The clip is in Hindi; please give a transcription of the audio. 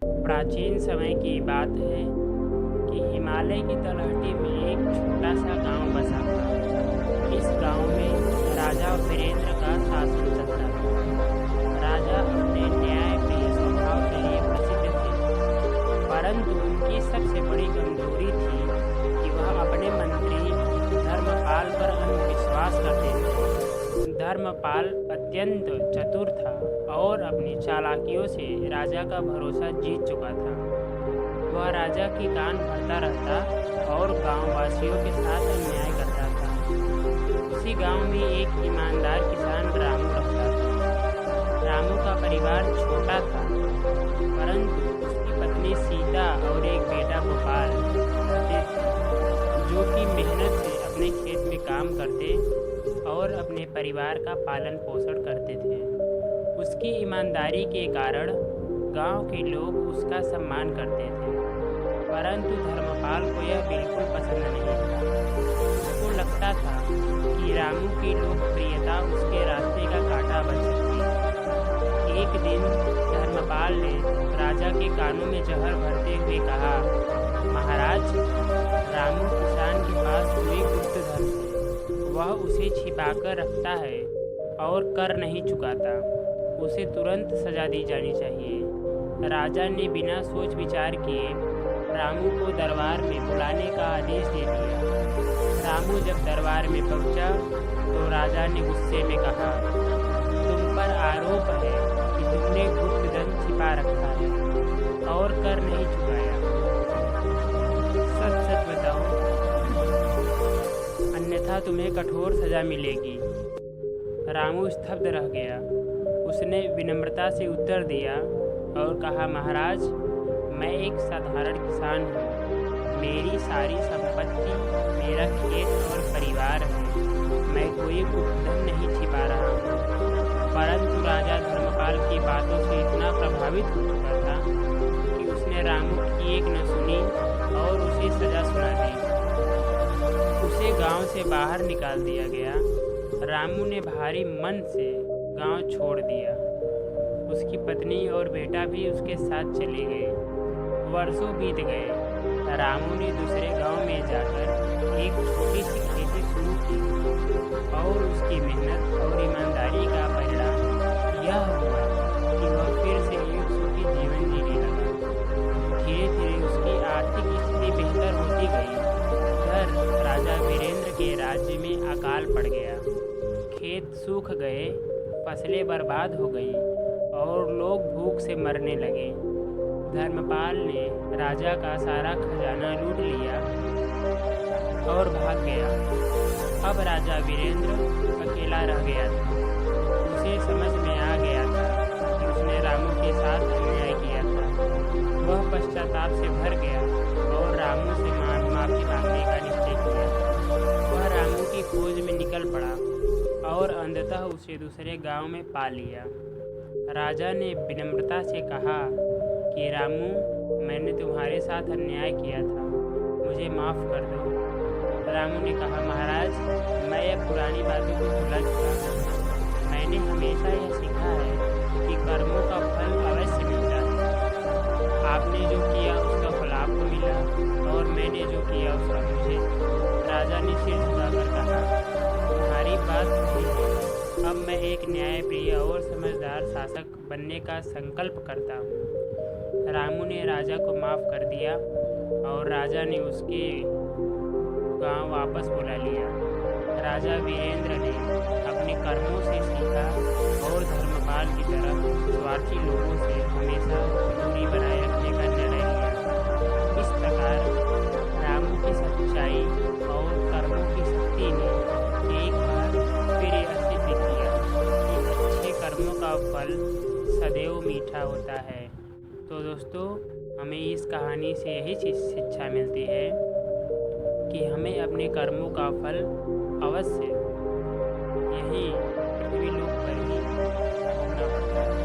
प्राचीन समय की बात है कि हिमालय की तलहटी में एक छोटा सा गांव बसा था। इस गांव में राजा वीरेंद्र का शासन चलता था। राजा अपने न्यायप्रिय स्वभाव के लिए प्रसिद्ध थे, परंतु उनकी सबसे बड़ी कमजोरी थी कि वह अपने मंत्री धर्मपाल पर अंधविश्वास करते थे। धर्मपाल अत्यंत चतुर था और अपनी चालाकियों से राजा का भरोसा जीत चुका था। वह राजा की कान भरता रहता और गांववासियों के साथ अन्याय करता था। उसी गांव में एक ईमानदार किसान रामू रहता था। रामू का परिवार छोटा था, परंतु उसकी पत्नी सीता और एक बेटा गोपाल रहते थे, जो कि मेहनत से अपने खेत में काम करते और अपने परिवार का पालन पोषण करते थे। उसकी ईमानदारी के कारण गांव के लोग उसका सम्मान करते थे, परंतु धर्मपाल को यह बिल्कुल पसंद नहीं था। उसको लगता था कि रामू की लोकप्रियता उसके रास्ते का कांटा बन सकती है। एक दिन धर्मपाल ने राजा के कानों में जहर भरते हुए कहा, महाराज, रामू किसान के पास कोई गुप्त धन है। वह उसे छिपाकर रखता है और कर नहीं चुकाता। उसे तुरंत सजा दी जानी चाहिए। राजा ने बिना सोच विचार किए रामू को दरबार में बुलाने का आदेश दे दिया। रामू जब दरबार में पहुंचा तो राजा ने गुस्से में कहा, तुम पर आरोप है कि तुमने गुप्त धन छिपा रखा है और कर नहीं चुकाया। सच सच बताओ, अन्यथा तुम्हें कठोर सजा मिलेगी। रामू स्तब्ध रह गया। उसने विनम्रता से उत्तर दिया और कहा, महाराज, मैं एक साधारण किसान हूँ। मेरी सारी संपत्ति, मेरा खेत और परिवार है। मैं कोई गुप्त धन नहीं छिपा रहा हूँ। परंतु राजा धर्मपाल की बातों से इतना प्रभावित हो चुका था कि उसने रामू की एक न सुनी और उसे सजा सुना दी। उसे गांव से बाहर निकाल दिया गया। रामू ने भारी मन से गांव छोड़ दिया। उसकी पत्नी और बेटा भी उसके साथ चले गए। वर्षों बीत गए। रामू ने दूसरे गांव में जाकर एक छोटी सी खेती शुरू की और उसकी मेहनत और ईमानदारी का परिणाम यह हुआ कि वह फिर से एक सुखी जीवन जीने लगा। धीरे धीरे उसकी आर्थिक स्थिति बेहतर होती गई। उधर राजा वीरेंद्र के राज्य में अकाल पड़ गया। खेत सूख गए, फसलें बर्बाद हो गई और लोग भूख से मरने लगे। धर्मपाल ने राजा का सारा खजाना लूट लिया और भाग गया। अब राजा वीरेंद्र अकेला रह गया था। उसे समझ में आ गया था कि उसने रामू के साथ अन्याय किया था। वह पश्चाताप से भर गया और रामू से माफी मांगने का निश्चय किया। वह रामू की खोज में निकल पड़ा और अंततः उसे दूसरे गांव में पा लिया। राजा ने विनम्रता से कहा कि रामू, मैंने तुम्हारे साथ अन्याय किया था, मुझे माफ़ कर दो। रामू ने कहा, महाराज, मैं यह पुरानी बातों को भुला चुका हूँ। मैंने हमेशा यह सीखा है कि कर्मों का फल अवश्य मिलता है। आपने जो किया उसका फल आपको मिला और मैंने जो किया उसका मुझे। राजा ने सिर झुकाकर कहा, तुम्हारी बात सही है। अब मैं एक न्यायप्रिय और समझदार शासक बनने का संकल्प करता हूँ। रामू ने राजा को माफ़ कर दिया और राजा ने उसके गांव वापस बुला लिया। राजा वीरेंद्र ने अपने कर्मों से सीखा और धर्मपाल की तरह स्वार्थी लोगों से हमेशा दूरी बनाए रखने का निर्णय लिया। इस प्रकार रामू की सच्चाई और कर्मों की शक्ति ने एक बार फिर यह सिद्ध किया कि अच्छे कर्मों का फल सदैव मीठा होता है। तो दोस्तों, हमें इस कहानी से यही शिक्षा मिलती है कि हमें अपने कर्मों का फल अवश्य यही पृथ्वी लोक पर ही भोगना पड़ता है।